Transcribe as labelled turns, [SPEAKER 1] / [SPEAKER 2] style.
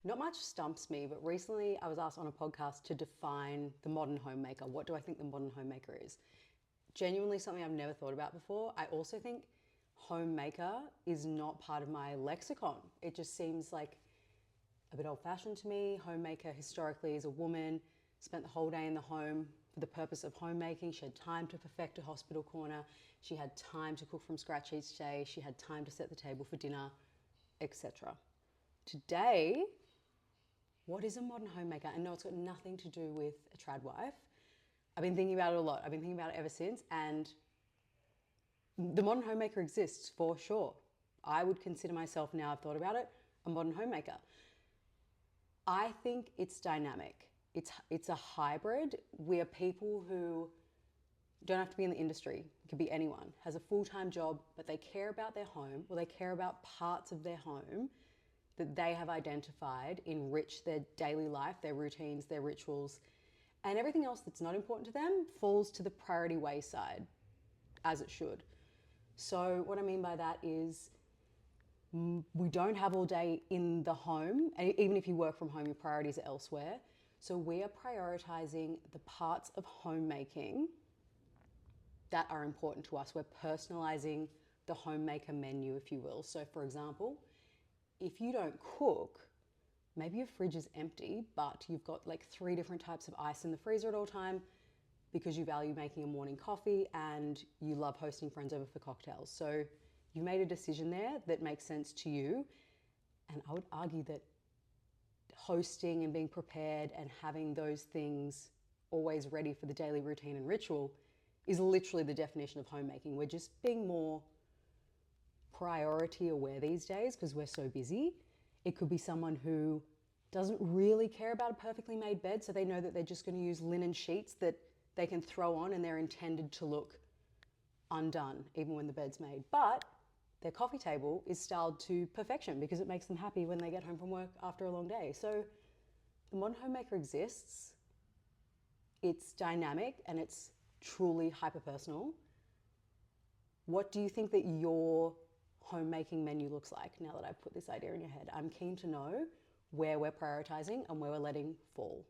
[SPEAKER 1] Not much stumps me, but recently I was asked on a podcast to define the modern homemaker. What do I think the modern homemaker is? Genuinely something I've never thought about before. I also think homemaker is not part of my lexicon. It just seems like a bit old-fashioned to me. Homemaker historically is a woman, spent the whole day in the home for the purpose of homemaking. She had time to perfect a hospital corner. She had time to cook from scratch each day. She had time to set the table for dinner, etc. Today, what is a modern homemaker? And no, it's got nothing to do with a trad wife. I've been thinking about it a lot. I've been thinking about it ever since, and the modern homemaker exists for sure. I would consider myself, now I've thought about it, a modern homemaker. I think it's dynamic. It's a hybrid. We are people who don't have to be in the industry. It could be anyone, has a full-time job, but they care about their home, or they care about parts of their home that they have identified enrich their daily life, their routines, their rituals, and everything else that's not important to them falls to the priority wayside, as it should. So what I mean by that is we don't have all day in the home, and even if you work from home, your priorities are elsewhere. So we are prioritizing the parts of homemaking that are important to us. We're personalizing the homemaker menu, if you will. So for example, if you don't cook, maybe your fridge is empty, but you've got like 3 different types of ice in the freezer at all time because you value making a morning coffee and you love hosting friends over for cocktails. So you made a decision there that makes sense to you. And I would argue that hosting and being prepared and having those things always ready for the daily routine and ritual is literally the definition of homemaking. We're just being more priority aware these days because we're so busy. It could be someone who doesn't really care about a perfectly made bed, so they know that they're just going to use linen sheets that they can throw on and they're intended to look undone even when the bed's made. But their coffee table is styled to perfection because it makes them happy when they get home from work after a long day. So the modern homemaker exists. It's dynamic and it's truly hyper-personal. What do you think that your homemaking menu looks like now that I've put this idea in your head? I'm keen to know where we're prioritizing and where we're letting fall.